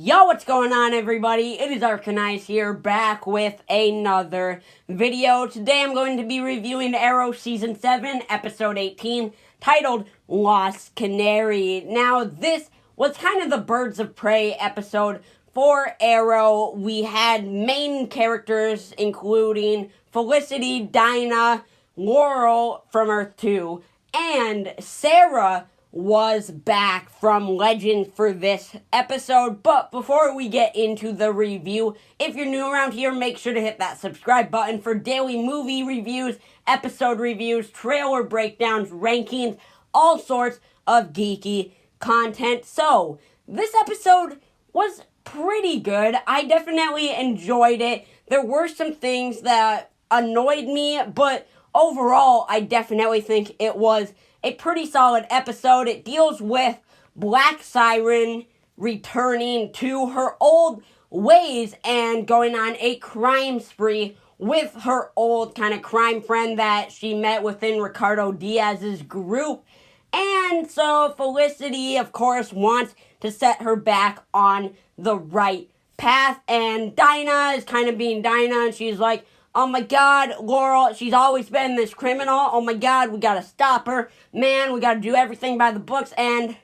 Yo, what's going on, everybody? It is Arcanized here, back with another video. Today I'm going to be reviewing Arrow Season 7, Episode 18, titled Lost Canary. Now, this was kind of the Birds of Prey episode for Arrow. We had main characters including Felicity, Dinah, Laurel from Earth 2, and Sarah was back from Legend for this episode. But before we get into the review, if you're new around here, make sure to hit that subscribe button for daily movie reviews, episode reviews, trailer breakdowns, rankings, all sorts of geeky content. So, this episode was pretty good. I definitely enjoyed it. There were some things that annoyed me, but overall, I definitely think it was a pretty solid episode. It deals with Black Siren returning to her old ways and going on a crime spree with her old kind of crime friend that she met within Ricardo Diaz's group. And so Felicity, of course, wants to set her back on the right path. And Dinah is kind of being Dinah, and she's like, oh my God, Laurel, she's always been this criminal. Oh my God, we gotta stop her. Man, we gotta do everything by the books. And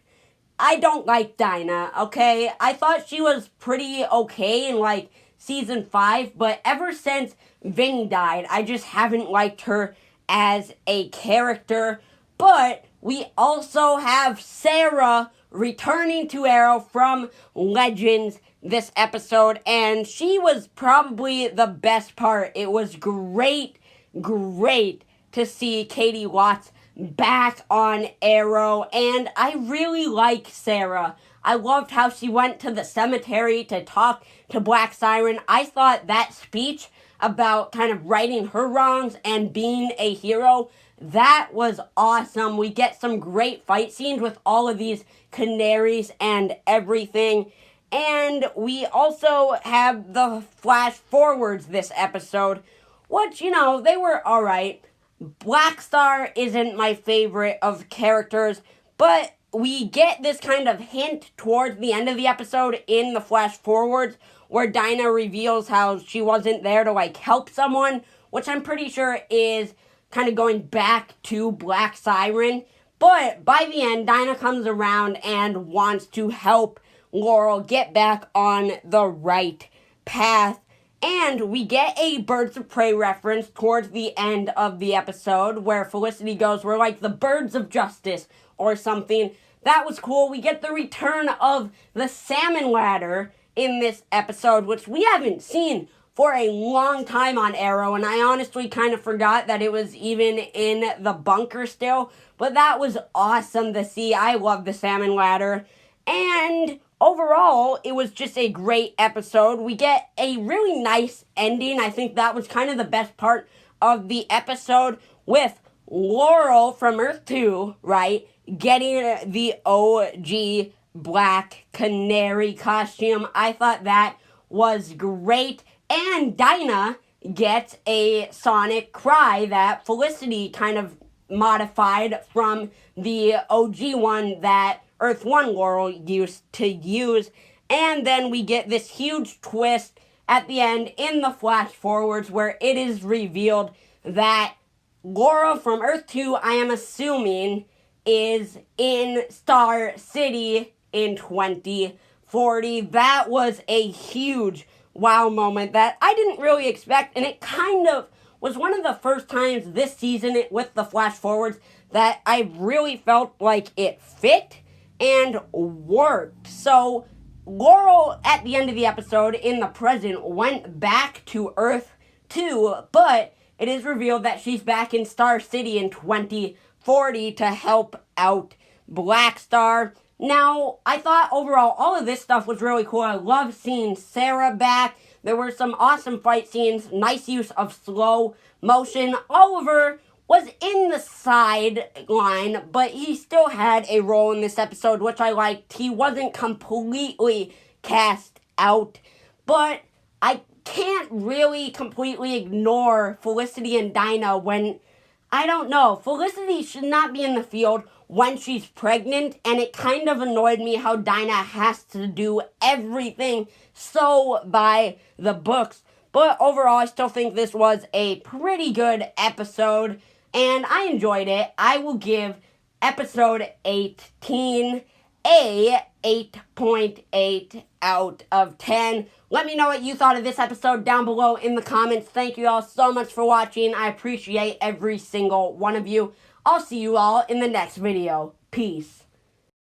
I don't like Dinah, okay? I thought she was pretty okay in, like, Season 5. But ever since Ving died, I just haven't liked her as a character. But we also have Sarah returning to Arrow from Legends this episode, and she was probably the best part. It was great to see Katie Watts back on Arrow, and I really like Sarah. I loved how she went to the cemetery to talk to Black Siren. I thought that speech about kind of righting her wrongs and being a hero, that was awesome. We get some great fight scenes with all of these canaries and everything. And we also have the flash forwards this episode, which, you know, they were alright. Black Star isn't my favorite of characters, but we get this kind of hint towards the end of the episode in the flash forwards where Dinah reveals how she wasn't there to, like, help someone, which I'm pretty sure is kind of going back to Black Siren. But by the end, Dinah comes around and wants to help Laurel get back on the right path. And we get a Birds of Prey reference towards the end of the episode where Felicity goes, we're like the birds of justice or something. That was cool. We get the return of the salmon ladder in this episode, which we haven't seen for a long time on Arrow, and I honestly kind of forgot that it was even in the bunker still, but that was awesome to see. I love the salmon ladder, and overall, it was just a great episode. We get a really nice ending. I think that was kind of the best part of the episode, with Laurel from Earth 2, right, getting the OG Black Canary costume. I thought that was great. And Dinah gets a sonic cry that Felicity kind of modified from the OG one that Earth 1 Laurel used to use. And then we get this huge twist at the end in the flash forwards where it is revealed that Laurel from Earth 2, I am assuming, is in Star City in 2040. That was a huge wow moment that I didn't really expect, and it kind of was one of the first times this season with the flash forwards that I really felt like it fit and worked. So Laurel at the end of the episode in the present went back to Earth 2, but it is revealed that she's back in Star City in 2040 to help out Black Star. Now, I thought overall all of this stuff was really cool. I love seeing Sarah back. There were some awesome fight scenes, nice use of slow motion. Oliver was in the sideline, but he still had a role in this episode, which I liked. He wasn't completely cast out, but I can't really completely ignore Felicity and Dinah when I don't know. Felicity should not be in the field when she's pregnant, and it kind of annoyed me how Dinah has to do everything so by the books. But overall, I still think this was a pretty good episode, and I enjoyed it. I will give episode 18 a 8.8 out of 10. Let me know what you thought of this episode down below in the comments. Thank you all so much for watching. I appreciate every single one of you. I'll see you all in the next video. Peace.